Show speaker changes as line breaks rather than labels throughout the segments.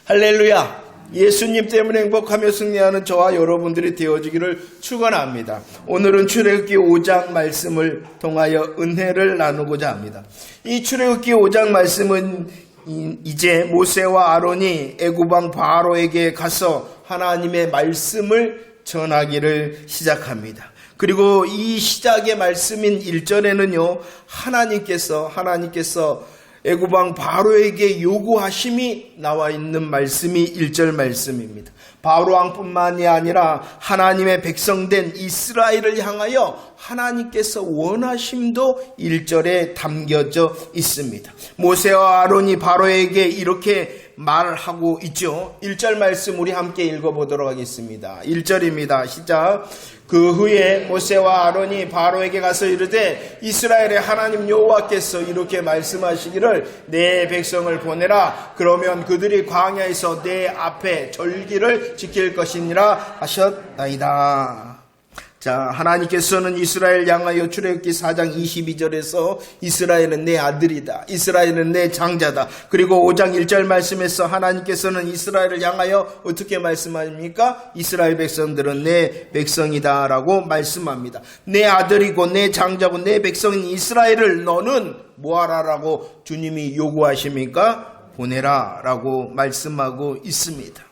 할렐루야! 예수님 때문에 행복하며 승리하는 저와 여러분들이 되어지기를 축원합니다. 오늘은 출애굽기 5장 말씀을 통하여 은혜를 나누고자 합니다. 이 출애굽기 5장 말씀은 이제 모세와 아론이 애굽 왕 바로에게 가서 하나님의 말씀을 전하기를 시작합니다. 그리고 이 시작의 말씀인 1절에는요, 하나님께서 애굽 왕 바로에게 요구하심이 나와 있는 말씀이 1절 말씀입니다. 바로 왕뿐만이 아니라 하나님의 백성된 이스라엘을 향하여 하나님께서 원하심도 1절에 담겨져 있습니다. 모세와 아론이 바로에게 이렇게 말하고 있죠. 1절 말씀 우리 함께 읽어보도록 하겠습니다. 1절입니다. 시작. 그 후에 모세와 아론이 바로에게 가서 이르되 이스라엘의 하나님 여호와께서 이렇게 말씀하시기를 내 백성을 보내라. 그러면 그들이 광야에서 내 앞에 절기를 지킬 것이니라 하셨나이다. 자, 하나님께서는 이스라엘 향하여 출애굽기 4장 22절에서 이스라엘은 내 아들이다, 이스라엘은 내 장자다. 그리고 5장 1절 말씀에서 하나님께서는 이스라엘을 향하여 어떻게 말씀하십니까? 이스라엘 백성들은 내 백성이다 라고 말씀합니다. 내 아들이고 내 장자고 내 백성인 이스라엘을 너는 뭐하라라고 주님이 요구하십니까? 보내라 라고 말씀하고 있습니다.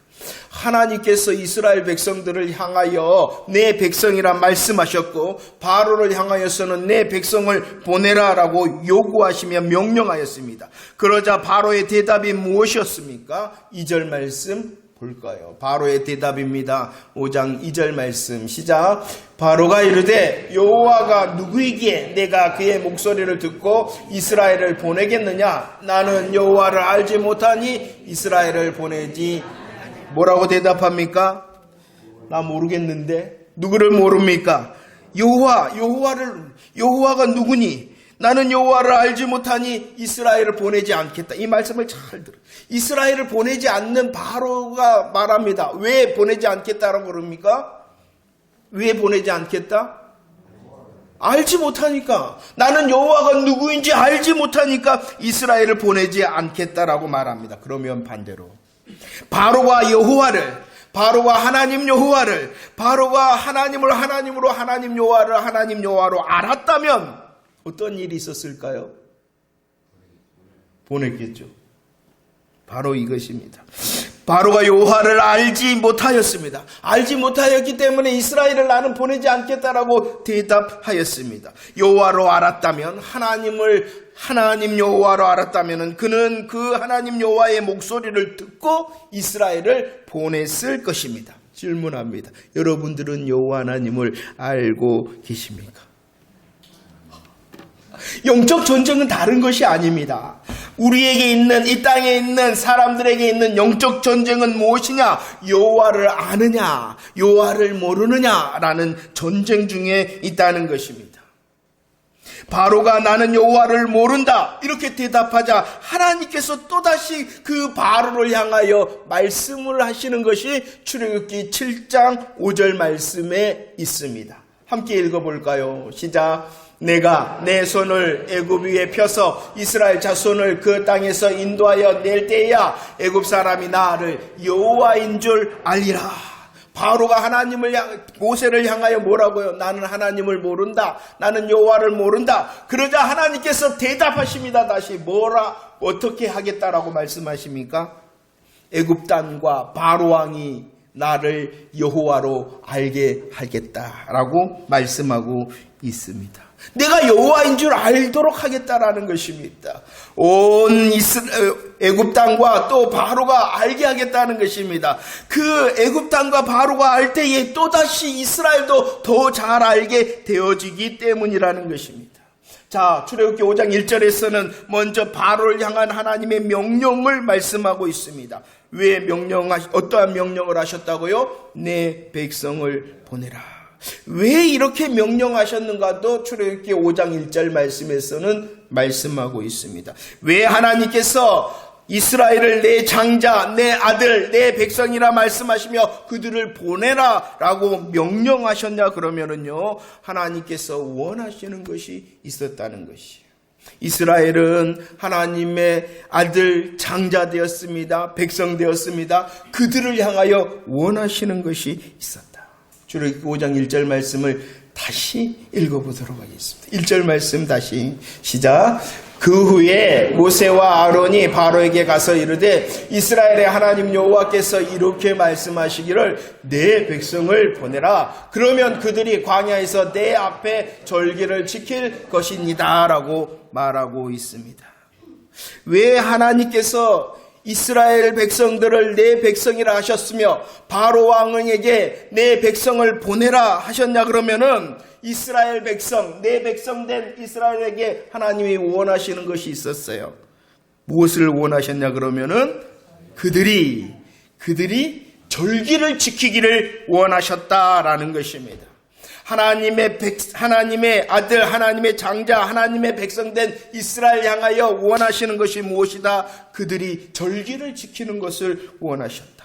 하나님께서 이스라엘 백성들을 향하여 내 백성이라 말씀하셨고 바로를 향하여서는 내 백성을 보내라라고 요구하시며 명령하였습니다. 그러자 바로의 대답이 무엇이었습니까? 2절 말씀 볼까요? 바로의 대답입니다. 5장 2절 말씀 시작. 바로가 이르되 여호와가 누구이기에 내가 그의 목소리를 듣고 이스라엘을 보내겠느냐? 나는 여호와를 알지 못하니 이스라엘을 보내지. 뭐라고 대답합니까? 나 모르겠는데. 누구를 모릅니까? 여호와가 누구니? 나는 여호와를 알지 못하니 이스라엘을 보내지 않겠다. 이 말씀을 잘 들어요. 이스라엘을 보내지 않는 바로가 말합니다. 왜 보내지 않겠다라고 그럽니까? 왜 보내지 않겠다? 알지 못하니까. 나는 여호와가 누구인지 알지 못하니까 이스라엘을 보내지 않겠다라고 말합니다. 그러면 반대로 바로가 하나님 여호와를, 바로가 하나님을 하나님으로, 하나님 여호와를 하나님 여호와로 알았다면 어떤 일이 있었을까요? 보냈겠죠. 바로 이것입니다. 바로가 여호와를 알지 못하였습니다. 알지 못하였기 때문에 이스라엘을 나는 보내지 않겠다라고 대답하였습니다. 여호와로 알았다면, 하나님 여호와로 알았다면 그는 그 하나님 여호와의 목소리를 듣고 이스라엘을 보냈을 것입니다. 질문합니다. 여러분들은 여호와 하나님을 알고 계십니까? 영적 전쟁은 다른 것이 아닙니다. 우리에게 있는, 이 땅에 있는 사람들에게 있는 영적 전쟁은 무엇이냐? 여호와를 아느냐, 여호와를 모르느냐라는 전쟁 중에 있다는 것입니다. 바로가 나는 여호와를 모른다 이렇게 대답하자 하나님께서 또다시 그 바로를 향하여 말씀을 하시는 것이 출애굽기 7장 5절 말씀에 있습니다. 함께 읽어볼까요? 시작. 내가 내 손을 애굽 위에 펴서 이스라엘 자손을 그 땅에서 인도하여 낼 때야 애굽 사람이 나를 여호와인 줄 알리라. 바로가 모세를 향하여 뭐라고요? 나는 하나님을 모른다. 나는 여호와를 모른다. 그러자 하나님께서 대답하십니다. 다시 어떻게 하겠다라고 말씀하십니까? 애굽 땅과 바로 왕이 나를 여호와로 알게 하겠다라고 말씀하고 있습니다. 내가 여호와인 줄 알도록 하겠다라는 것입니다. 온 애굽 땅과 또 바로가 알게 하겠다는 것입니다. 그 애굽 땅과 바로가 알 때에 또다시 이스라엘도 더 잘 알게 되어지기 때문이라는 것입니다. 자, 출애굽기 5장 1절에서는 먼저 바로를 향한 하나님의 명령을 말씀하고 있습니다. 어떠한 명령을 하셨다고요? 내 백성을 보내라. 왜 이렇게 명령하셨는가도 출애굽기 5장 1절 말씀에서는 말씀하고 있습니다. 왜 하나님께서 이스라엘을 내 장자, 내 아들, 내 백성이라 말씀하시며 그들을 보내라 라고 명령하셨냐 그러면은요, 하나님께서 원하시는 것이 있었다는 것이에요. 이스라엘은 하나님의 아들 장자 되었습니다. 백성 되었습니다. 그들을 향하여 원하시는 것이 있었다. 출애굽기 5장 1절 말씀을 다시 읽어보도록 하겠습니다. 1절 말씀 다시 시작. 그 후에 모세와 아론이 바로에게 가서 이르되 이스라엘의 하나님 여호와께서 이렇게 말씀하시기를 내 백성을 보내라. 그러면 그들이 광야에서 내 앞에 절기를 지킬 것입니다 라고 말하고 있습니다. 왜 하나님께서 이스라엘 백성들을 내 백성이라 하셨으며 바로 왕에게 내 백성을 보내라 하셨냐 그러면은 이스라엘 백성, 내 백성 된 이스라엘에게 하나님이 원하시는 것이 있었어요. 무엇을 원하셨냐 그러면은 그들이 절기를 지키기를 원하셨다라는 것입니다. 하나님의 아들, 하나님의 장자, 하나님의 백성된 이스라엘 향하여 원하시는 것이 무엇이다? 그들이 절기를 지키는 것을 원하셨다.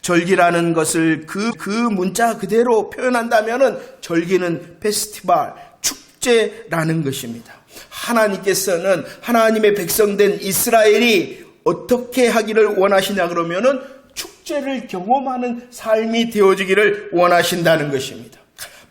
절기라는 것을 그 문자 그대로 표현한다면은 절기는 페스티벌, 축제라는 것입니다. 하나님께서는 하나님의 백성된 이스라엘이 어떻게 하기를 원하시냐 그러면은 축제를 경험하는 삶이 되어지기를 원하신다는 것입니다.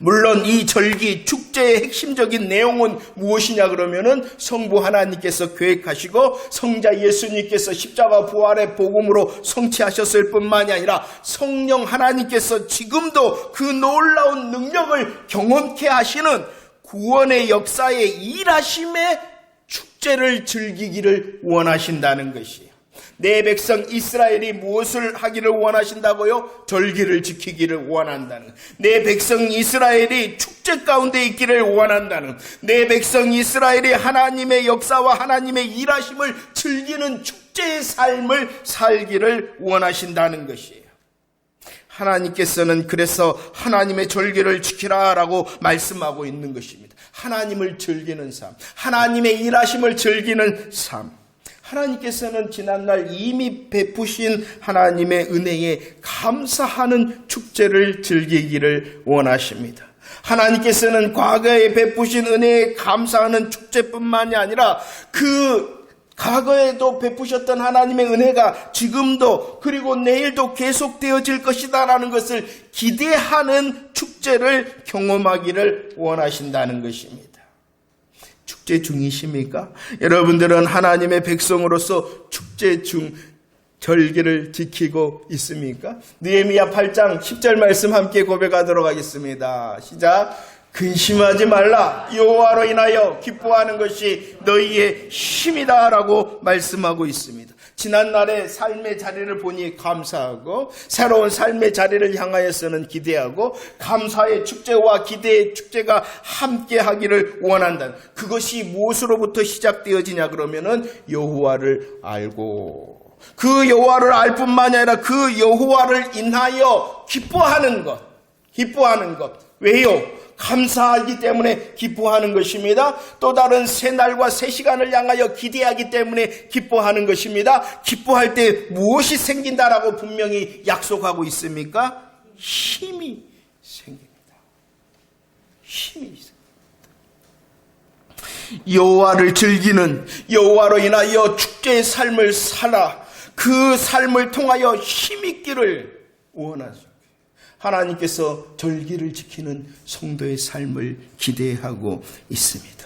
물론 이 절기 축제의 핵심적인 내용은 무엇이냐 그러면은 성부 하나님께서 계획하시고 성자 예수님께서 십자가 부활의 복음으로 성취하셨을 뿐만이 아니라 성령 하나님께서 지금도 그 놀라운 능력을 경험케 하시는 구원의 역사의 일하심의 축제를 즐기기를 원하신다는 것이에요. 내 백성 이스라엘이 무엇을 하기를 원하신다고요? 절기를 지키기를 원한다는. 내 백성 이스라엘이 축제 가운데 있기를 원한다는. 내 백성 이스라엘이 하나님의 역사와 하나님의 일하심을 즐기는 축제의 삶을 살기를 원하신다는 것이에요. 하나님께서는 그래서 하나님의 절기를 지키라라고 말씀하고 있는 것입니다. 하나님을 즐기는 삶, 하나님의 일하심을 즐기는 삶. 하나님께서는 지난날 이미 베푸신 하나님의 은혜에 감사하는 축제를 즐기기를 원하십니다. 하나님께서는 과거에 베푸신 은혜에 감사하는 축제뿐만이 아니라 그 과거에도 베푸셨던 하나님의 은혜가 지금도 그리고 내일도 계속되어질 것이다라는 것을 기대하는 축제를 경험하기를 원하신다는 것입니다. 축제 중이십니까? 여러분들은 하나님의 백성으로서 축제 중 절기를 지키고 있습니까? 느헤미야 8장 10절 말씀 함께 고백하도록 하겠습니다. 시작. 근심하지 말라. 여호와로 인하여 기뻐하는 것이 너희의 힘이다 라고 말씀하고 있습니다. 지난날의 삶의 자리를 보니 감사하고 새로운 삶의 자리를 향하여서는 기대하고 감사의 축제와 기대의 축제가 함께 하기를 원한다. 그것이 무엇으로부터 시작되어지냐 그러면은 여호와를 알고 그 여호와를 알 뿐만이 아니라 그 여호와를 인하여 기뻐하는 것. 왜요? 감사하기 때문에 기뻐하는 것입니다. 또 다른 새 날과 새 시간을 향하여 기대하기 때문에 기뻐하는 것입니다. 기뻐할 때 무엇이 생긴다라고 분명히 약속하고 있습니까? 힘이 생깁니다. 힘이 있습니다. 여호와를 즐기는, 여호와로 인하여 축제의 삶을 살아 그 삶을 통하여 힘있기를 원하죠. 하나님께서 절기를 지키는 성도의 삶을 기대하고 있습니다.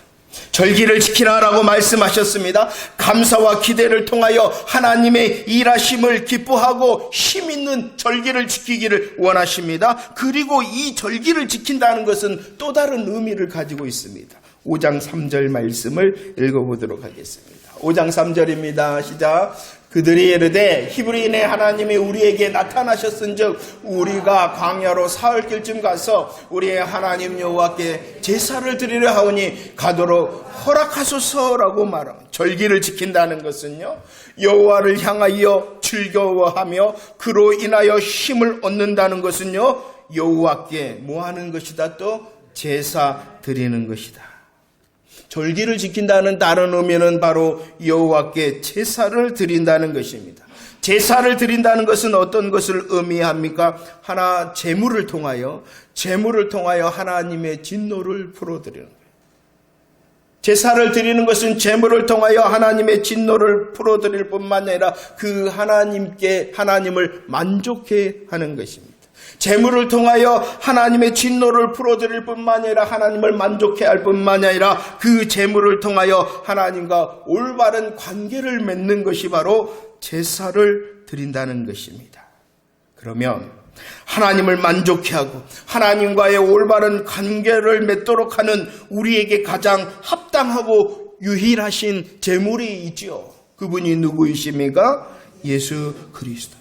절기를 지키라라고 말씀하셨습니다. 감사와 기대를 통하여 하나님의 일하심을 기뻐하고 힘있는 절기를 지키기를 원하십니다. 그리고 이 절기를 지킨다는 것은 또 다른 의미를 가지고 있습니다. 5장 3절 말씀을 읽어보도록 하겠습니다. 5장 3절입니다. 시작. 그들이 이르되 히브리인의 하나님이 우리에게 나타나셨은즉 우리가 광야로 사흘길쯤 가서 우리의 하나님 여호와께 제사를 드리려 하오니 가도록 허락하소서라고 말합니다. 절기를 지킨다는 것은요, 여호와를 향하여 즐거워하며 그로 인하여 힘을 얻는다는 것은요, 여호와께 뭐 하는 것이다? 또 제사 드리는 것이다. 절기를 지킨다는 다른 의미는 바로 여호와께 제사를 드린다는 것입니다. 제사를 드린다는 것은 어떤 것을 의미합니까? 하나, 제물을 통하여 하나님의 진노를 풀어드리는 거예요. 제사를 드리는 것은 제물을 통하여 하나님의 진노를 풀어드릴 뿐만 아니라 그 하나님을 만족해 하는 것입니다. 제물을 통하여 하나님의 진노를 풀어드릴 뿐만 아니라 하나님을 만족해 할 뿐만 아니라 그 제물을 통하여 하나님과 올바른 관계를 맺는 것이 바로 제사를 드린다는 것입니다. 그러면 하나님을 만족해 하고 하나님과의 올바른 관계를 맺도록 하는 우리에게 가장 합당하고 유일하신 제물이 있지요. 그분이 누구이십니까? 예수 그리스도.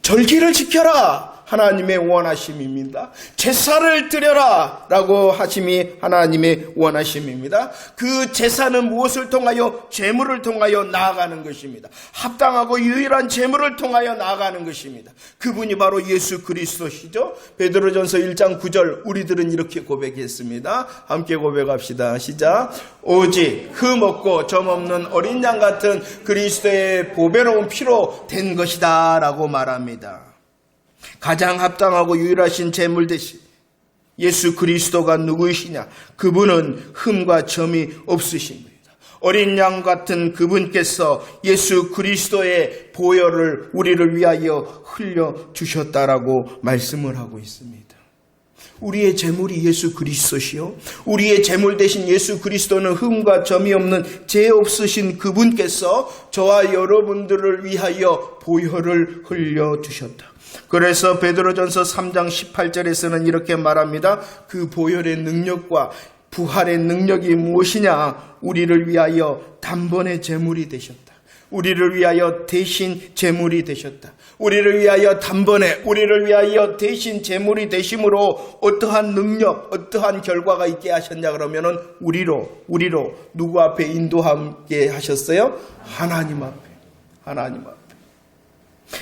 절기를 지켜라, 하나님의 원하심입니다. 제사를 드려라 라고 하심이 하나님의 원하심입니다. 그 제사는 무엇을 통하여? 제물을 통하여 나아가는 것입니다. 합당하고 유일한 제물을 통하여 나아가는 것입니다. 그분이 바로 예수 그리스도시죠. 베드로전서 1장 9절 우리들은 이렇게 고백했습니다. 함께 고백합시다. 시작. 오직 흠없고 점없는 어린 양 같은 그리스도의 보배로운 피로 된 것이다 라고 말합니다. 가장 합당하고 유일하신 제물 대신 예수 그리스도가 누구이시냐? 그분은 흠과 점이 없으신 분이다. 어린 양 같은 그분께서 예수 그리스도의 보혈을 우리를 위하여 흘려주셨다라고 말씀을 하고 있습니다. 우리의 제물이 예수 그리스도시요, 우리의 제물 대신 예수 그리스도는 흠과 점이 없는 죄 없으신 그분께서 저와 여러분들을 위하여 보혈을 흘려주셨다. 그래서 베드로전서 3장 18절에서는 이렇게 말합니다. 그 보혈의 능력과 부활의 능력이 무엇이냐? 우리를 위하여 단번에 제물이 되셨다. 우리를 위하여 대신 제물이 되셨다. 우리를 위하여 단번에, 우리를 위하여 대신 제물이 되심으로 어떠한 능력, 어떠한 결과가 있게 하셨냐 그러면은 우리로 누구 앞에 인도하게 하셨어요?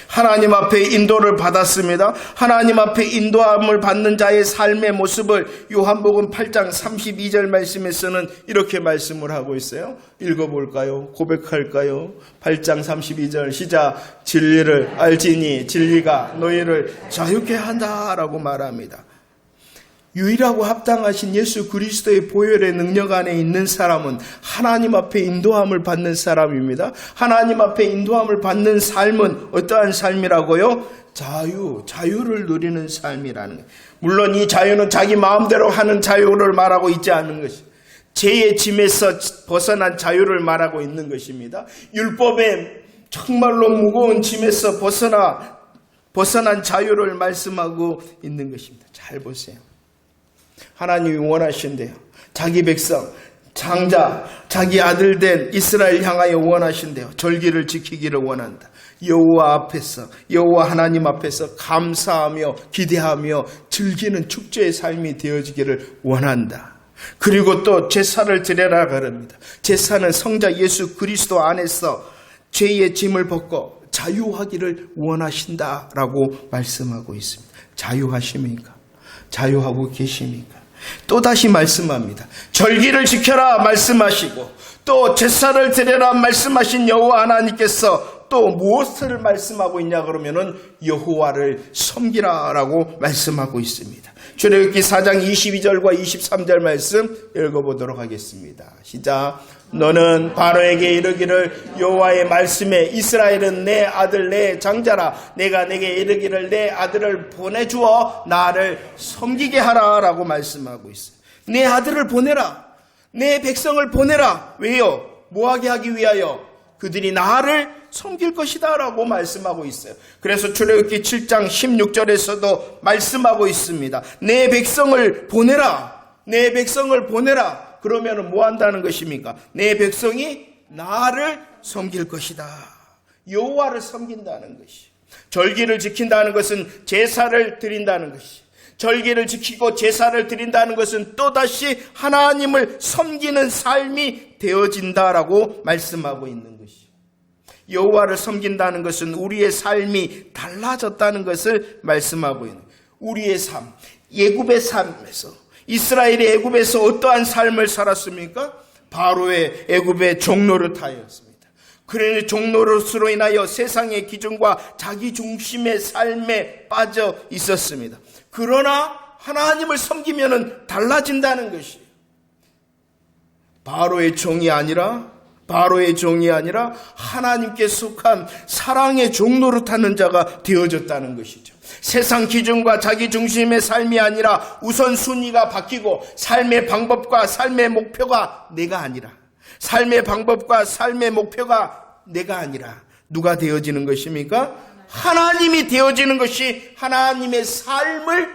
하나님 앞에 인도를 받았습니다. 하나님 앞에 인도함을 받는 자의 삶의 모습을 요한복음 8장 32절 말씀에서는 이렇게 말씀을 하고 있어요. 읽어볼까요? 고백할까요? 8장 32절 시작. 진리를 알지니 진리가 너희를 자유케 한다라고 말합니다. 유일하고 합당하신 예수 그리스도의 보혈의 능력 안에 있는 사람은 하나님 앞에 인도함을 받는 사람입니다. 하나님 앞에 인도함을 받는 삶은 어떠한 삶이라고요? 자유를 누리는 삶이라는 거예요. 물론 이 자유는 자기 마음대로 하는 자유를 말하고 있지 않는 것이죠. 죄의 짐에서 벗어난 자유를 말하고 있는 것입니다. 율법의 정말로 무거운 짐에서 벗어난 자유를 말씀하고 있는 것입니다. 잘 보세요. 하나님이 원하신대요. 자기 백성, 장자, 자기 아들 된 이스라엘 향하여 원하신대요. 절기를 지키기를 원한다. 여호와 하나님 앞에서 감사하며 기대하며 즐기는 축제의 삶이 되어지기를 원한다. 그리고 또 제사를 드려라 그럽니다. 제사는 성자 예수 그리스도 안에서 죄의 짐을 벗고 자유하기를 원하신다라고 말씀하고 있습니다. 자유하십니까? 자유하고 계십니까? 또다시 말씀합니다. 절기를 지켜라 말씀하시고 또 제사를 드려라 말씀하신 여호와 하나님께서 또 무엇을 말씀하고 있냐 그러면은 여호와를 섬기라라고 말씀하고 있습니다. 출애굽기 4장 22절과 23절 말씀 읽어보도록 하겠습니다. 시작. 너는 바로에게 이르기를 여호와의 말씀에 이스라엘은 내 아들 내 장자라. 내가 내게 이르기를 내 아들을 보내주어 나를 섬기게 하라 라고 말씀하고 있어요. 내 아들을 보내라. 내 백성을 보내라. 왜요? 뭐하게 하기 위하여? 그들이 나를 섬길 것이다 라고 말씀하고 있어요. 그래서 출애굽기 7장 16절에서도 말씀하고 있습니다. 내 백성을 보내라. 내 백성을 보내라. 그러면 뭐 한다는 것입니까? 내 백성이 나를 섬길 것이다. 여호와를 섬긴다는 것이. 절기를 지킨다는 것은 제사를 드린다는 것이. 절기를 지키고 제사를 드린다는 것은 또다시 하나님을 섬기는 삶이 되어진다라고 말씀하고 있는 것이. 여호와를 섬긴다는 것은 우리의 삶이 달라졌다는 것을 말씀하고 있는 거예요. 우리의 삶, 애굽의 삶에서 이스라엘이 애굽에서 어떠한 삶을 살았습니까? 바로의 애굽의 종노릇하였습니다. 그러니 종노릇으로 인하여 세상의 기준과 자기 중심의 삶에 빠져 있었습니다. 그러나 하나님을 섬기면은 달라진다는 것이에요. 바로의 종이 아니라 하나님께 속한 사랑의 종로로 타는 자가 되어졌다는 것이죠. 세상 기준과 자기 중심의 삶이 아니라 우선순위가 바뀌고 삶의 방법과 삶의 목표가 내가 아니라 누가 되어지는 것입니까? 하나님이 되어지는 것이 하나님의 삶을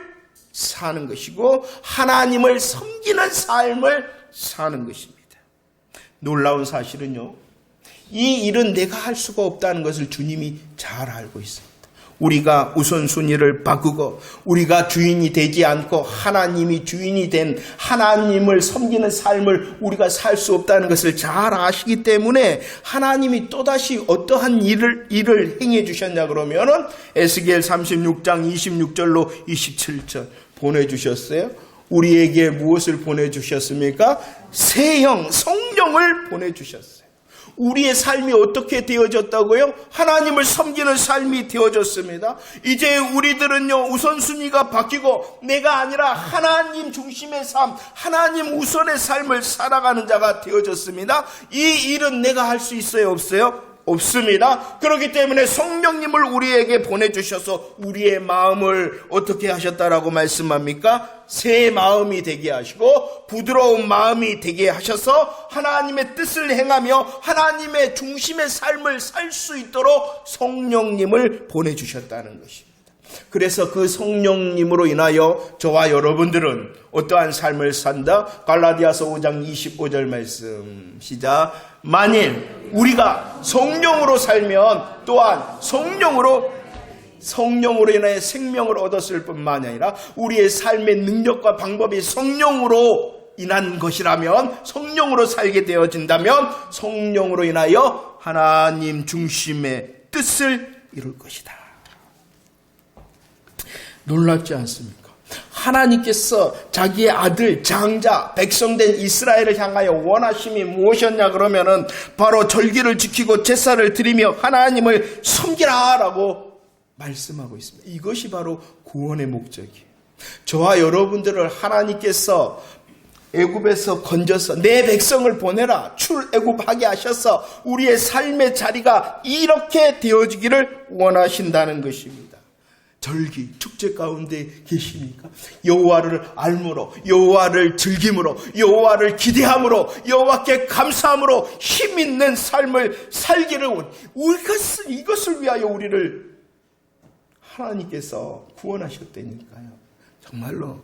사는 것이고 하나님을 섬기는 삶을 사는 것입니다. 놀라운 사실은요, 이 일은 내가 할 수가 없다는 것을 주님이 잘 알고 있습니다. 우리가 우선순위를 바꾸고 우리가 주인이 되지 않고 하나님이 주인이 된 하나님을 섬기는 삶을 우리가 살 수 없다는 것을 잘 아시기 때문에 하나님이 또다시 어떠한 일을 행해 주셨냐 그러면은 에스겔 36장 26절로 27절 보내주셨어요. 우리에게 무엇을 보내주셨습니까? 새 영, 성령을 보내주셨어요. 우리의 삶이 어떻게 되어졌다고요? 하나님을 섬기는 삶이 되어졌습니다. 이제 우리들은요, 우선순위가 바뀌고 내가 아니라 하나님 중심의 삶, 하나님 우선의 삶을 살아가는 자가 되어졌습니다. 이 일은 내가 할 수 있어요? 없어요? 없습니다. 그렇기 때문에 성령님을 우리에게 보내주셔서 우리의 마음을 어떻게 하셨다라고 말씀합니까? 새 마음이 되게 하시고 부드러운 마음이 되게 하셔서 하나님의 뜻을 행하며 하나님의 중심의 삶을 살 수 있도록 성령님을 보내주셨다는 것입니다. 그래서 그 성령님으로 인하여 저와 여러분들은 어떠한 삶을 산다? 갈라디아서 5장 25절 말씀 시작. 만일 우리가 성령으로 살면 또한 성령으로 인하여 생명을 얻었을 뿐만 아니라 우리의 삶의 능력과 방법이 성령으로 인한 것이라면, 성령으로 살게 되어진다면 성령으로 인하여 하나님 중심의 뜻을 이룰 것이다. 놀랍지 않습니까? 하나님께서 자기의 아들, 장자, 백성된 이스라엘을 향하여 원하심이 무엇이었냐 그러면은 바로 절기를 지키고 제사를 드리며 하나님을 섬기라라고 말씀하고 있습니다. 이것이 바로 구원의 목적이에요. 저와 여러분들을 하나님께서 애굽에서 건져서 내 백성을 보내라 출애굽하게 하셔서 우리의 삶의 자리가 이렇게 되어지기를 원하신다는 것입니다. 절기, 축제 가운데 계십니까? 여호와를 알므로, 여호와를 즐김으로, 여호와를 기대함으로, 여호와께 감사함으로 힘있는 삶을 살기를 이것을 위하여 우리를 하나님께서 구원하셨다니까요. 정말로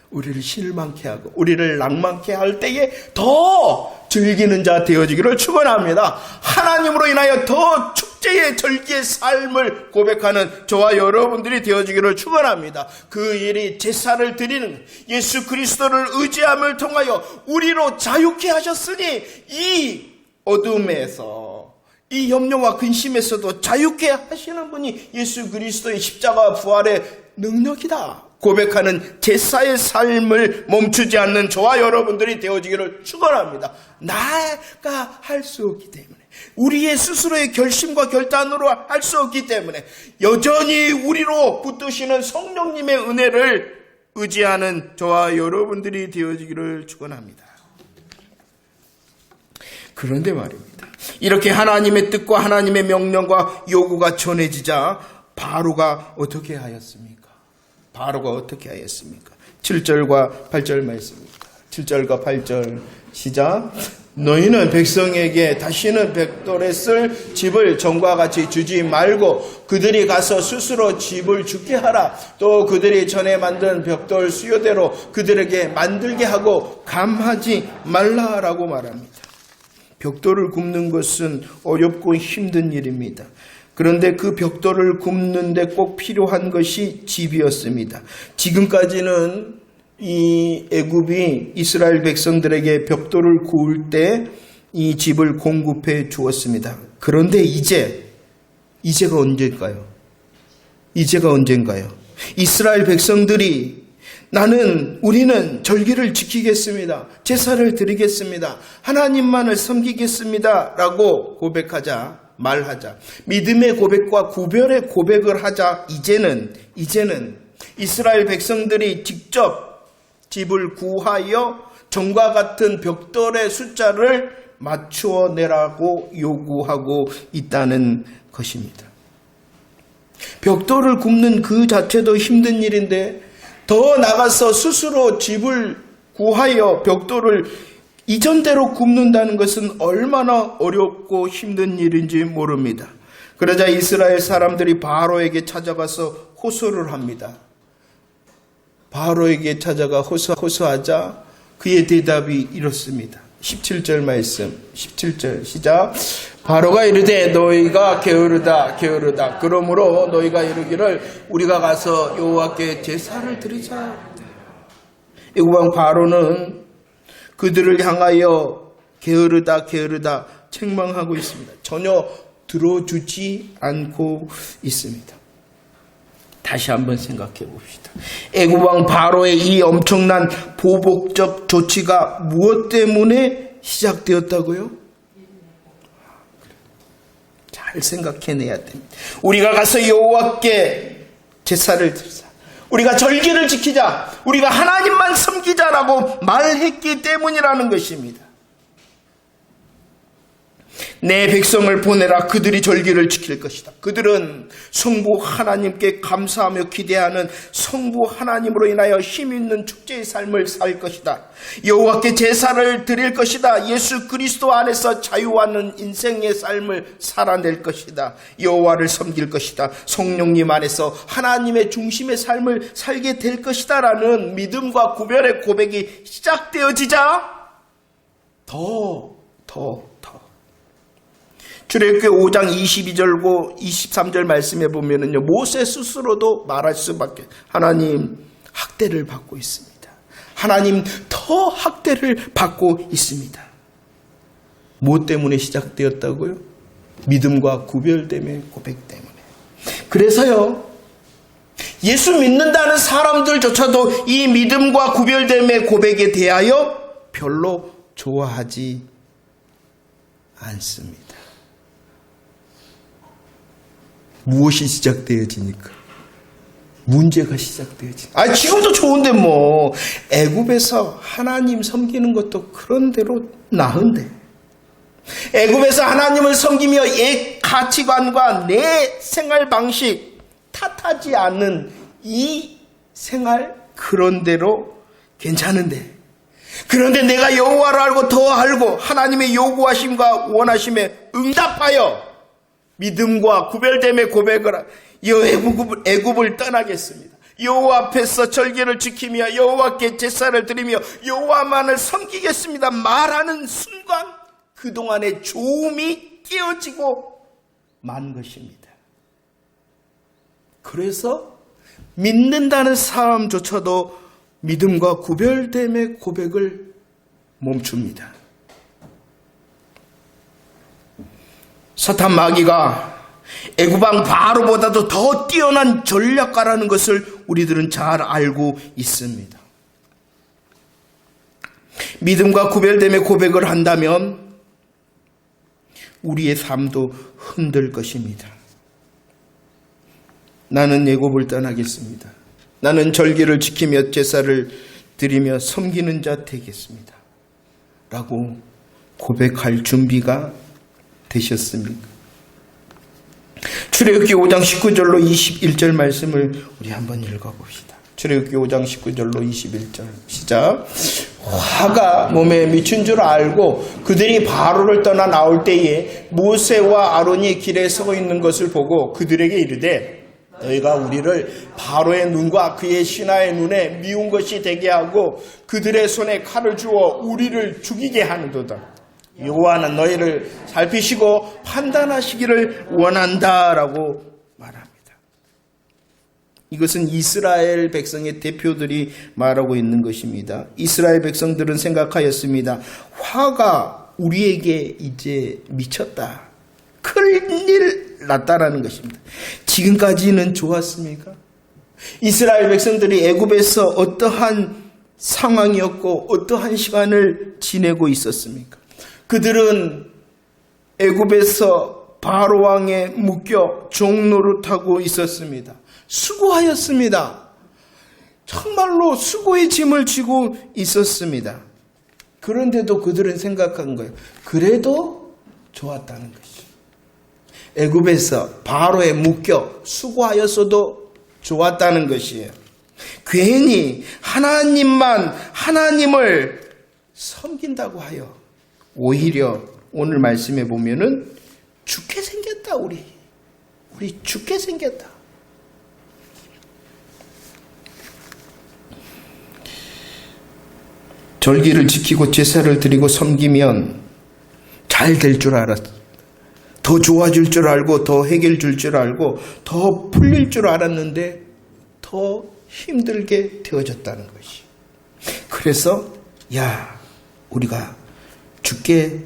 우리를 실망케 하고 우리를 낭만케 할 때에 더 즐기는 자 되어지기를 축원합니다. 하나님으로 인하여 더 축제의 절기의 삶을 고백하는 저와 여러분들이 되어지기를 축원합니다. 그 일이 제사를 드리는 예수 그리스도를 의지함을 통하여 우리로 자유케 하셨으니 이 어둠에서 이 염려와 근심에서도 자유케 하시는 분이 예수 그리스도의 십자가 부활의 능력이다 고백하는 제사의 삶을 멈추지 않는 저와 여러분들이 되어지기를 축원합니다. 나가 할 수 없기 때문에, 우리의 스스로의 결심과 결단으로 할 수 없기 때문에 여전히 우리로 붙드시는 성령님의 은혜를 의지하는 저와 여러분들이 되어지기를 축원합니다. 그런데 말입니다, 이렇게 하나님의 뜻과 하나님의 명령과 요구가 전해지자 바로가 어떻게 하였습니까? 7절과 8절 말씀입니다. 7절과 8절 시작. 너희는 백성에게 다시는 벽돌에 쓸 집을 전과 같이 주지 말고 그들이 가서 스스로 집을 짓게 하라. 또 그들이 전에 만든 벽돌 수요대로 그들에게 만들게 하고 감하지 말라라고 말합니다. 벽돌을 굽는 것은 어렵고 힘든 일입니다. 그런데 그 벽돌을 굽는데 꼭 필요한 것이 집이었습니다. 지금까지는 이 애굽이 이스라엘 백성들에게 벽돌을 구울 때 이 집을 공급해 주었습니다. 그런데 이제가 언젠가요? 이스라엘 백성들이 우리는 절기를 지키겠습니다. 제사를 드리겠습니다. 하나님만을 섬기겠습니다. 라고 말하자. 믿음의 고백과 구별의 고백을 하자. 이제는 이스라엘 백성들이 직접 집을 구하여 전과 같은 벽돌의 숫자를 맞추어 내라고 요구하고 있다는 것입니다. 벽돌을 굽는 그 자체도 힘든 일인데 더 나가서 스스로 집을 구하여 벽돌을 이전대로 굽는다는 것은 얼마나 어렵고 힘든 일인지 모릅니다. 그러자 이스라엘 사람들이 바로에게 찾아가서 호소를 합니다. 바로에게 찾아가 호소하자 그의 대답이 이렇습니다. 17절 말씀, 17절 시작. 바로가 이르되 너희가 게으르다 게으르다. 그러므로 너희가 이르기를 우리가 가서 여호와께 제사를 드리자. 애굽왕 바로는 그들을 향하여 게으르다 게으르다 책망하고 있습니다. 전혀 들어주지 않고 있습니다. 다시 한번 생각해 봅시다. 애굽왕 바로의 이 엄청난 보복적 조치가 무엇 때문에 시작되었다고요? 잘 생각해내야 됩니다. 우리가 가서 여호와께 제사를 드리자. 우리가 절기를 지키자. 우리가 하나님만 섬기자라고 말했기 때문이라는 것입니다. 내 백성을 보내라. 그들이 절기를 지킬 것이다. 그들은 성부 하나님께 감사하며 기대하는 성부 하나님으로 인하여 힘있는 축제의 삶을 살 것이다. 여호와께 제사를 드릴 것이다. 예수 그리스도 안에서 자유하는 인생의 삶을 살아낼 것이다. 여호와를 섬길 것이다. 성령님 안에서 하나님의 중심의 삶을 살게 될 것이다 라는 믿음과 구별의 고백이 시작되어지자 더 출애굽기 5장 22절고 23절 말씀에 보면은요, 모세 스스로도 말할 수밖에, 하나님 학대를 받고 있습니다. 하나님 더 학대를 받고 있습니다. 뭐 때문에 시작되었다고요? 믿음과 구별됨의 고백 때문에. 그래서요, 예수 믿는다는 사람들조차도 이 믿음과 구별됨의 고백에 대하여 별로 좋아하지 않습니다. 무엇이 시작되어지니까? 문제가 시작되어지니까. 지금도 좋은데 뭐 애굽에서 하나님 섬기는 것도 그런 대로 나은데, 애굽에서 하나님을 섬기며 옛 가치관과 내 생활 방식 탓하지 않는 이 생활 그런 대로 괜찮은데, 그런데 내가 여호와를 알고 더 알고 하나님의 요구하심과 원하심에 응답하여 믿음과 구별됨의 고백을 애굽을 떠나겠습니다. 여호와 앞에서 절기를 지키며 여호와께 제사를 드리며 여호와만을 섬기겠습니다 말하는 순간 그동안의 좋음이 깨어지고 만 것입니다. 그래서 믿는다는 사람조차도 믿음과 구별됨의 고백을 멈춥니다. 사탄 마귀가 애굽왕 바로보다도 더 뛰어난 전략가라는 것을 우리들은 잘 알고 있습니다. 믿음과 구별됨의 고백을 한다면 우리의 삶도 흔들 것입니다. 나는 애굽을 떠나겠습니다. 나는 절기를 지키며 제사를 드리며 섬기는 자 되겠습니다. 라고 고백할 준비가 되셨습니까? 출애굽기 5장 19절로 21절 말씀을 우리 한번 읽어봅시다. 출애굽기 5장 19절로 21절 시작. 화가 몸에 미친 줄 알고 그들이 바로를 떠나 나올 때에 모세와 아론이 길에 서 있는 것을 보고 그들에게 이르되 너희가 우리를 바로의 눈과 그의 신하의 눈에 미운 것이 되게 하고 그들의 손에 칼을 주어 우리를 죽이게 하는도다. 여호와는 너희를 살피시고 판단하시기를 원한다라고 말합니다. 이것은 이스라엘 백성의 대표들이 말하고 있는 것입니다. 이스라엘 백성들은 생각하였습니다. 화가 우리에게 이제 미쳤다. 큰일 났다라는 것입니다. 지금까지는 좋았습니까? 이스라엘 백성들이 애굽에서 어떠한 상황이었고 어떠한 시간을 지내고 있었습니까? 그들은 애굽에서 바로 왕에 묶여 종노릇하고 있었습니다. 수고하였습니다. 정말로 수고의 짐을 지고 있었습니다. 그런데도 그들은 생각한 거예요. 그래도 좋았다는 것이. 애굽에서 바로에 묶여 수고하였어도 좋았다는 것이에요. 괜히 하나님을 섬긴다고 하여 오히려 오늘 말씀에 보면은 죽게 생겼다. 우리 죽게 생겼다. 절기를 지키고 제사를 드리고 섬기면 잘 될 줄 알았어. 더 좋아질 줄 알고 더 해결 줄 줄 알고 더 풀릴 줄 알았는데 더 힘들게 되어졌다는 것이. 그래서 우리가 죽게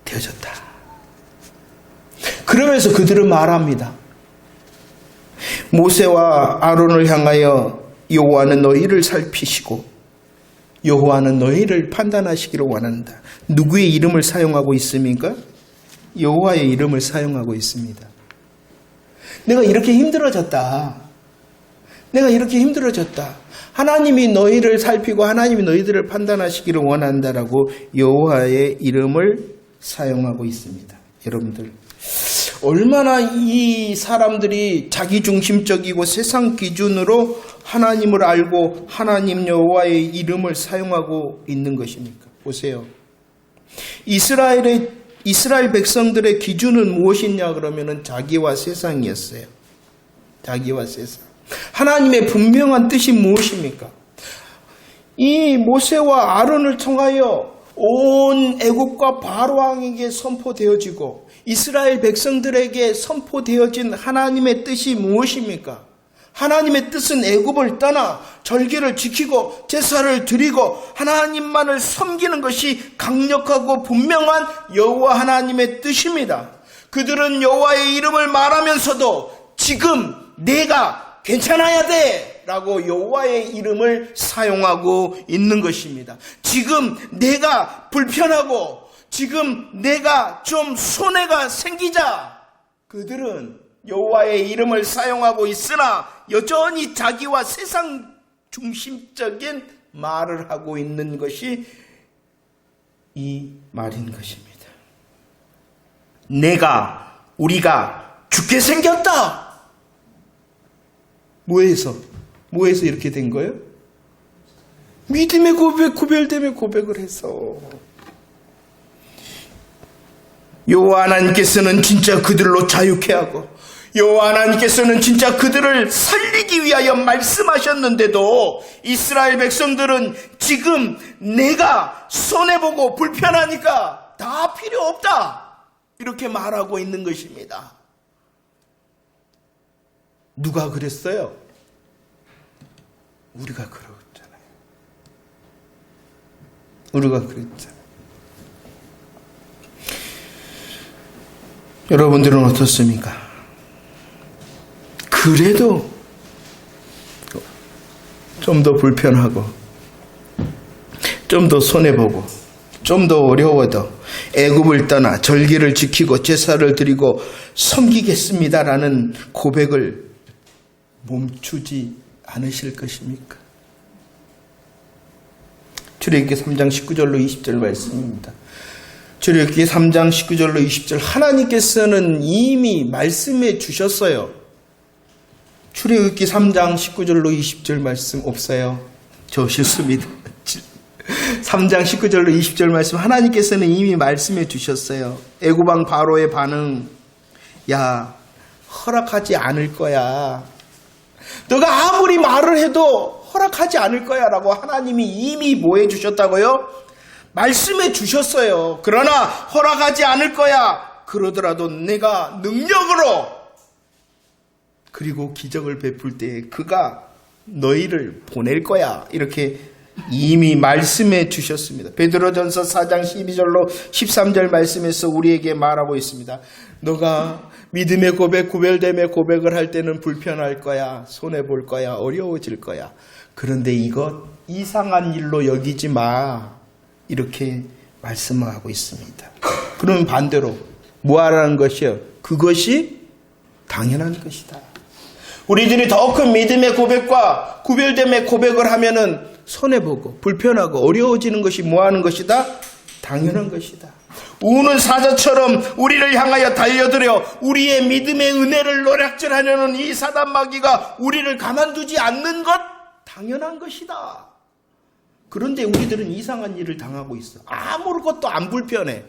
되어졌다. 그러면서 그들은 말합니다. 모세와 아론을 향하여 여호와는 너희를 살피시고 여호와는 너희를 판단하시기를 원한다. 누구의 이름을 사용하고 있습니까? 여호와의 이름을 사용하고 있습니다. 내가 이렇게 힘들어졌다. 하나님이 너희를 살피고 하나님이 너희들을 판단하시기를 원한다라고 여호와의 이름을 사용하고 있습니다. 여러분들, 얼마나 이 사람들이 자기중심적이고 세상 기준으로 하나님을 알고 하나님 여호와의 이름을 사용하고 있는 것입니까? 보세요. 이스라엘 백성들의 기준은 무엇이냐 그러면은 자기와 세상이었어요. 자기와 세상. 하나님의 분명한 뜻이 무엇입니까? 이 모세와 아론을 통하여 온 애국과 바로 왕에게 선포되어지고 이스라엘 백성들에게 선포되어진 하나님의 뜻이 무엇입니까? 하나님의 뜻은 애굽을 떠나 절기를 지키고 제사를 드리고 하나님만을 섬기는 것이 강력하고 분명한 여호와 하나님의 뜻입니다. 그들은 여호와의 이름을 말하면서도 지금 내가 괜찮아야 돼 라고 여호와의 이름을 사용하고 있는 것입니다. 지금 내가 불편하고 지금 내가 좀 손해가 생기자 그들은 여호와의 이름을 사용하고 있으나 여전히 자기와 세상 중심적인 말을 하고 있는 것이 이 말인 것입니다. 우리가 죽게 생겼다. 뭐에서 이렇게 된 거예요? 믿음의 고백, 구별됨의 고백을 해서. 여호와 하나님께서는 진짜 그들로 자유케 하고 여호와 하나님께서는 진짜 그들을 살리기 위하여 말씀하셨는데도 이스라엘 백성들은 지금 내가 손해보고 불편하니까 다 필요 없다 이렇게 말하고 있는 것입니다. 누가 그랬어요? 우리가 그랬잖아요. 우리가 그랬잖아요. 여러분들은 어떻습니까? 그래도 좀 더 불편하고 좀 더 손해보고 좀 더 어려워도 애굽을 떠나 절기를 지키고 제사를 드리고 섬기겠습니다라는 고백을 멈추지 않으실 것입니까? 출애굽기 3장 19절로 20절 말씀입니다. 출애굽기 3장 19절로 20절 하나님께서는 이미 말씀해 주셨어요. 출애굽기 3장 19절로 20절 말씀 없어요. 저 실수입니다. 3장 19절로 20절 말씀 하나님께서는 이미 말씀해 주셨어요. 애굽 왕 바로의 반응, 허락하지 않을 거야. 너가 아무리 말을 해도 허락하지 않을 거야 라고 하나님이 이미 뭐 해주셨다고요? 말씀해 주셨어요. 그러나 허락하지 않을 거야. 그러더라도 내가 능력으로 그리고 기적을 베풀 때에 그가 너희를 보낼 거야. 이렇게 이미 말씀해 주셨습니다. 베드로전서 4장 12절로 13절 말씀에서 우리에게 말하고 있습니다. 너가 믿음의 고백, 구별됨의 고백을 할 때는 불편할 거야. 손해볼 거야. 어려워질 거야. 그런데 이것 이상한 일로 여기지 마. 이렇게 말씀하고 있습니다. 그러면 반대로 뭐 하라는 것이요? 그것이 당연한 것이다. 우리들이 더 큰 믿음의 고백과 구별됨의 고백을 하면은 손해보고 불편하고 어려워지는 것이 뭐하는 것이다? 당연한 것이다. 우는 사자처럼 우리를 향하여 달려들어 우리의 믿음의 은혜를 노략질하려는 이 사단 마귀가 우리를 가만두지 않는 것 당연한 것이다. 그런데 우리들은 이상한 일을 당하고 있어. 아무것도 안 불편해.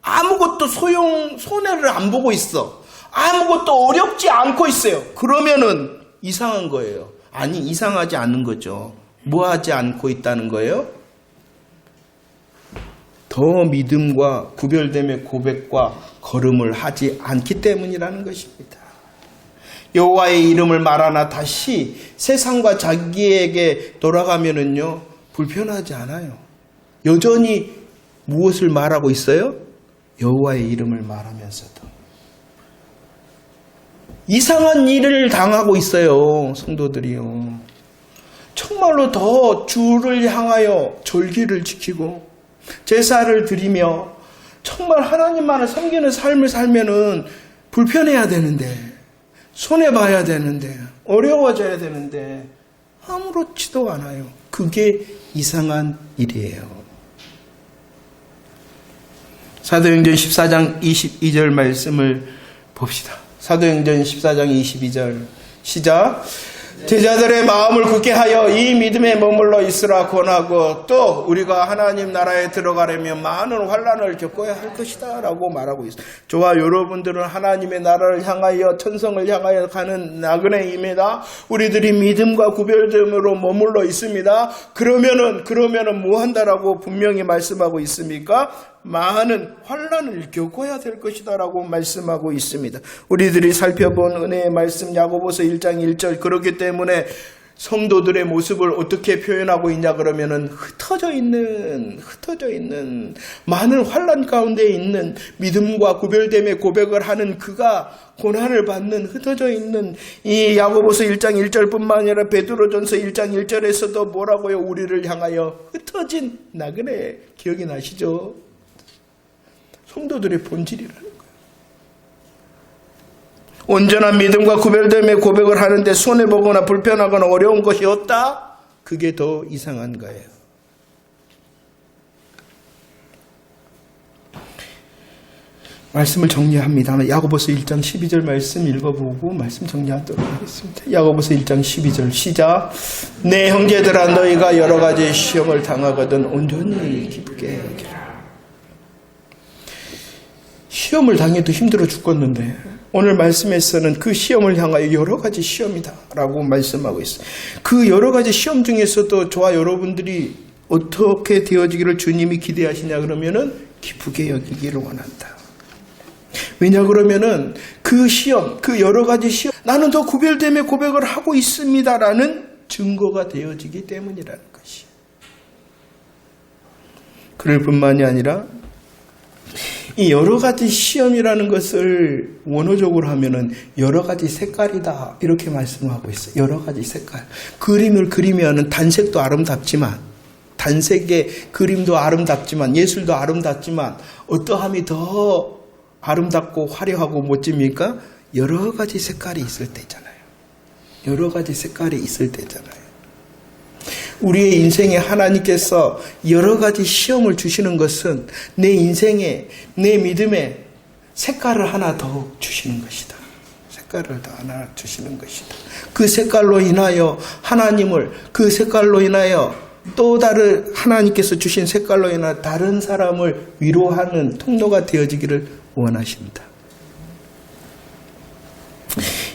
아무것도 손해를 안 보고 있어. 아무것도 어렵지 않고 있어요. 그러면은 이상한 거예요. 아니, 이상하지 않은 거죠. 뭐 하지 않고 있다는 거예요? 더 믿음과 구별됨의 고백과 걸음을 하지 않기 때문이라는 것입니다. 여호와의 이름을 말하나 다시 세상과 자기에게 돌아가면은요, 불편하지 않아요. 여전히 무엇을 말하고 있어요? 여호와의 이름을 말하면서도. 이상한 일을 당하고 있어요, 성도들이요. 정말로 더 주를 향하여 절기를 지키고 제사를 드리며 정말 하나님만을 섬기는 삶을 살면은 불편해야 되는데, 손해봐야 되는데, 어려워져야 되는데 아무렇지도 않아요. 그게 이상한 일이에요. 사도행전 14장 22절 말씀을 봅시다. 사도행전 14장 22절 시작. 제자들의 마음을 굳게 하여 이 믿음에 머물러 있으라 권하고 또 우리가 하나님 나라에 들어가려면 많은 환난을 겪어야 할 것이다 라고 말하고 있어요. 저와 여러분들은 하나님의 나라를 향하여 천성을 향하여 가는 나그네입니다. 우리들이 믿음과 구별됨으로 머물러 있습니다. 그러면은 뭐 한다라고 분명히 말씀하고 있습니까? 많은 환난을 겪어야 될 것이다 라고 말씀하고 있습니다. 우리들이 살펴본 은혜의 말씀 야고보서 1장 1절, 그렇기 때문에 성도들의 모습을 어떻게 표현하고 있냐 그러면은 흩어져 있는 많은 환난 가운데 있는 믿음과 구별됨의 고백을 하는 그가 고난을 받는 흩어져 있는 이 야고보서 1장 1절뿐만 아니라 베드로전서 1장 1절에서도 뭐라고요? 우리를 향하여 흩어진 나그네, 기억이 나시죠? 성도들의 본질이라는 거예요. 온전한 믿음과 구별됨의 고백을 하는데 손해보거나 불편하거나 어려운 것이 없다? 그게 더 이상한 거예요. 말씀을 정리합니다. 야고보서 1장 12절 말씀 읽어보고 말씀 정리하도록 하겠습니다. 야고보서 1장 12절 시작. 내 형제들아, 너희가 여러 가지 시험을 당하거든 온전히 기쁘게 여기라. 시험을 당해도 힘들어 죽겠는데 오늘 말씀에서는 그 시험을 향하여 여러 가지 시험이다 라고 말씀하고 있어요. 그 여러 가지 시험 중에서도 저와 여러분들이 어떻게 되어지기를 주님이 기대하시냐 그러면은 기쁘게 여기기를 원한다. 왜냐 그러면은 그 시험, 그 여러 가지 시험, 나는 더 구별됨의 고백을 하고 있습니다라는 증거가 되어지기 때문이라는 것이. 그럴 뿐만이 아니라 이 여러 가지 시험이라는 것을 원어적으로 하면은 여러 가지 색깔이다 이렇게 말씀하고 있어요. 여러 가지 색깔. 그림을 그리면은 단색도 아름답지만, 단색의 그림도 아름답지만, 예술도 아름답지만 어떠함이 더 아름답고 화려하고 멋집니까? 여러 가지 색깔이 있을 때잖아요. 여러 가지 색깔이 있을 때잖아요. 우리의 인생에 하나님께서 여러 가지 시험을 주시는 것은 내 인생에, 내 믿음에 색깔을 하나 더 주시는 것이다. 색깔을 더 하나 주시는 것이다. 그 색깔로 인하여 하나님을, 그 색깔로 인하여 또 다른 하나님께서 주신 색깔로 인하여 다른 사람을 위로하는 통로가 되어지기를 원하십니다.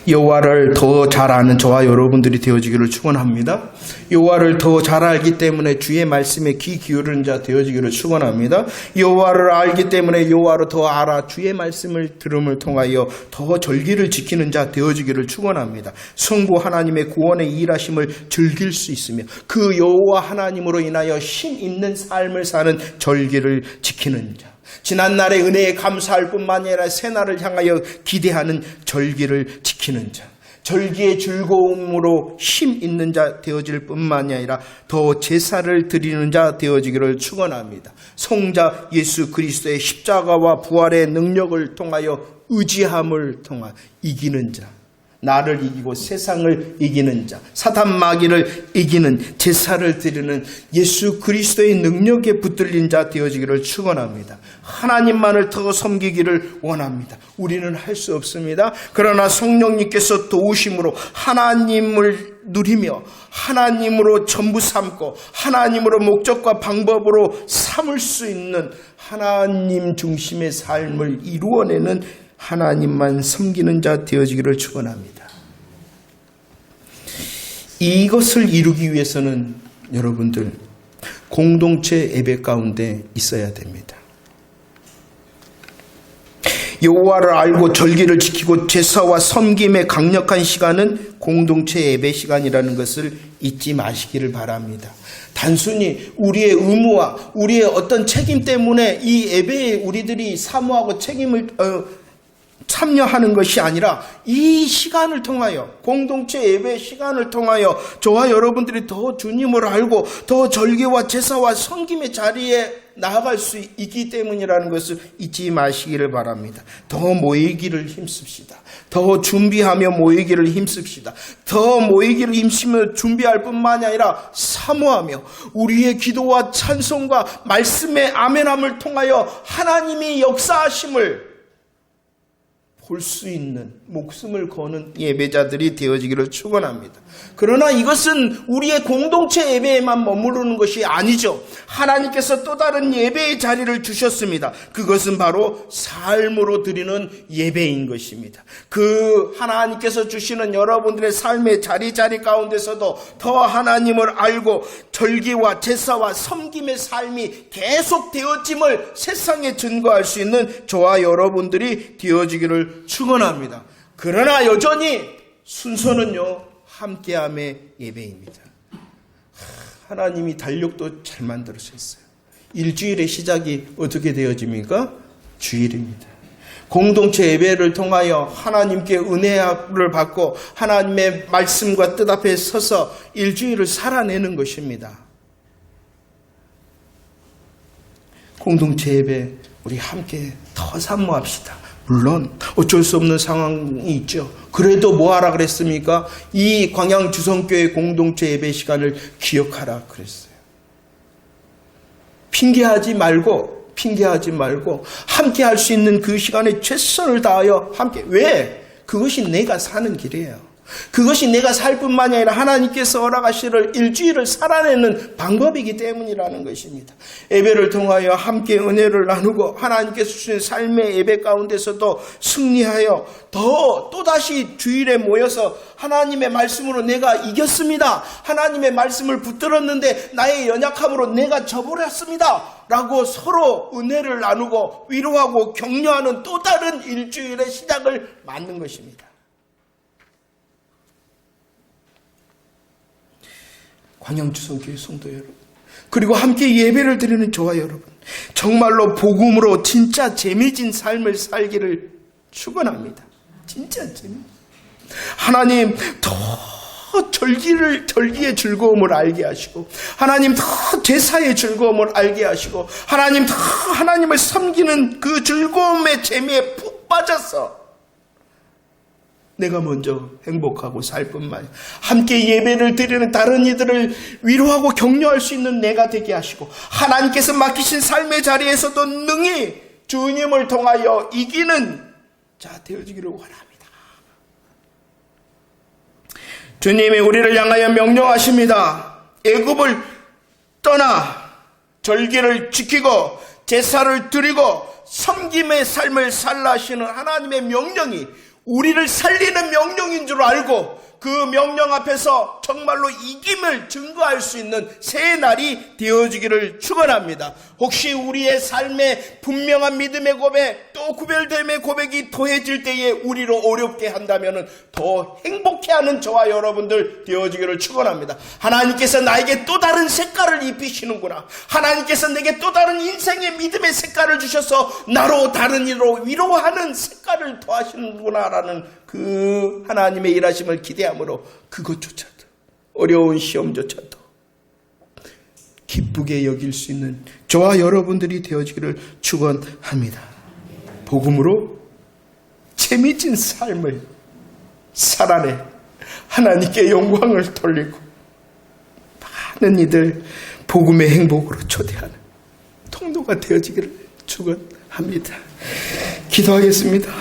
여호와를 더 잘 아는 저와 여러분들이 되어지기를 축원합니다. 여호와를 더 잘 알기 때문에 주의 말씀에 귀 기울이는 자 되어지기를 축원합니다. 여호와를 알기 때문에 여호와를 더 알아 주의 말씀을 들음을 통하여 더 절기를 지키는 자 되어지기를 축원합니다. 성부 하나님의 구원의 일하심을 즐길 수 있으며 그 여호와 하나님으로 인하여 신 있는 삶을 사는 절기를 지키는 자, 지난날의 은혜에 감사할 뿐만 아니라 새날을 향하여 기대하는 절기를 지키는 자, 절기의 즐거움으로 힘 있는 자 되어질 뿐만이 아니라 더 제사를 드리는 자 되어지기를 축원합니다. 성자 예수 그리스도의 십자가와 부활의 능력을 통하여 의지함을 통하 이기는 자, 나를 이기고 세상을 이기는 자, 사단 마귀를 이기는 제사를 드리는 예수 그리스도의 능력에 붙들린 자 되어지기를 축원합니다. 하나님만을 더 섬기기를 원합니다. 우리는 할 수 없습니다. 그러나 성령님께서 도우심으로 하나님을 누리며 하나님으로 전부 삼고 하나님으로 목적과 방법으로 삼을 수 있는 하나님 중심의 삶을 이루어내는 하나님만 섬기는 자 되어지기를 축원합니다. 이것을 이루기 위해서는 여러분들 공동체 예배 가운데 있어야 됩니다. 여호와를 알고 절기를 지키고 제사와 섬김의 강력한 시간은 공동체 예배 시간이라는 것을 잊지 마시기를 바랍니다. 단순히 우리의 의무와 우리의 어떤 책임 때문에 이 예배에 우리들이 사모하고 책임을 참여하는 것이 아니라 이 시간을 통하여 공동체 예배 시간을 통하여 저와 여러분들이 더 주님을 알고 더 절기와 제사와 섬김의 자리에 나아갈 수 있기 때문이라는 것을 잊지 마시기를 바랍니다. 더 모이기를 힘씁시다. 더 준비하며 모이기를 힘씁시다. 더 모이기를 힘쓰며 준비할 뿐만이 아니라 사모하며 우리의 기도와 찬송과 말씀의 아멘함을 통하여 하나님이 역사하심을 볼 수 있는 목숨을 거는 예배자들이 되어지기를 축원합니다. 그러나 이것은 우리의 공동체 예배에만 머무르는 것이 아니죠. 하나님께서 또 다른 예배의 자리를 주셨습니다. 그것은 바로 삶으로 드리는 예배인 것입니다. 그 하나님께서 주시는 여러분들의 삶의 자리 가운데서도 더 하나님을 알고 절기와 제사와 섬김의 삶이 계속 되어짐을 세상에 증거할 수 있는 저와 여러분들이 되어지기를 축원합니다. 그러나 여전히 순서는요 함께함의 예배입니다. 하나님이 달력도 잘 만들어주셨어요. 일주일의 시작이 어떻게 되어집니까? 주일입니다. 공동체 예배를 통하여 하나님께 은혜를 받고 하나님의 말씀과 뜻 앞에 서서 일주일을 살아내는 것입니다. 공동체 예배 우리 함께 더 사모합시다. 물론 어쩔 수 없는 상황이 있죠. 그래도 뭐 하라 그랬습니까? 이 광양주성교회 공동체 예배 시간을 기억하라 그랬어요. 핑계하지 말고 함께 할 수 있는 그 시간에 최선을 다하여 함께. 왜? 그것이 내가 사는 길이에요. 그것이 내가 살 뿐만이 아니라 하나님께서 허락하시를 일주일을 살아내는 방법이기 때문이라는 것입니다. 예배를 통하여 함께 은혜를 나누고 하나님께서 주신 삶의 예배 가운데서도 승리하여 또다시 주일에 모여서 하나님의 말씀으로 내가 이겼습니다. 하나님의 말씀을 붙들었는데 나의 연약함으로 내가 져버렸습니다. 라고 서로 은혜를 나누고 위로하고 격려하는 또 다른 일주일의 시작을 맞는 것입니다. 광양주성교회 성도 여러분, 그리고 함께 예배를 드리는 저와 여러분, 정말로 복음으로 진짜 재미진 삶을 살기를 축원합니다. 진짜 하나님 더 절기의 즐거움을 알게 하시고, 하나님 더 제사의 즐거움을 알게 하시고, 하나님 더 하나님을 섬기는 그 즐거움의 재미에 푹 빠져서 내가 먼저 행복하고 살 뿐만 아니라 함께 예배를 드리는 다른 이들을 위로하고 격려할 수 있는 내가 되게 하시고, 하나님께서 맡기신 삶의 자리에서도 능히 주님을 통하여 이기는 자 되어지기를 원합니다. 주님이 우리를 향하여 명령하십니다. 애굽을 떠나 절기를 지키고 제사를 드리고 섬김의 삶을 살라 하시는 하나님의 명령이 우리를 살리는 명령인 줄 알고 그 명령 앞에서 정말로 이김을 증거할 수 있는 새 날이 되어지기를 축원합니다. 혹시 우리의 삶에 분명한 믿음의 고백 또 구별됨의 고백이 더해질 때에 우리로 어렵게 한다면 더 행복해하는 저와 여러분들 되어지기를 축원합니다. 하나님께서 나에게 또 다른 색깔을 입히시는구나. 하나님께서 내게 또 다른 인생의 믿음의 색깔을 주셔서 나로 다른 이로 위로하는 색깔을 더하시는구나라는 그 하나님의 일하심을 기대함으로 그것조차도 어려운 시험조차도 기쁘게 여길 수 있는 저와 여러분들이 되어지기를 축원합니다. 복음으로 재미진 삶을 살아내 하나님께 영광을 돌리고 많은 이들 복음의 행복으로 초대하는 통로가 되어지기를 축원합니다. 기도하겠습니다.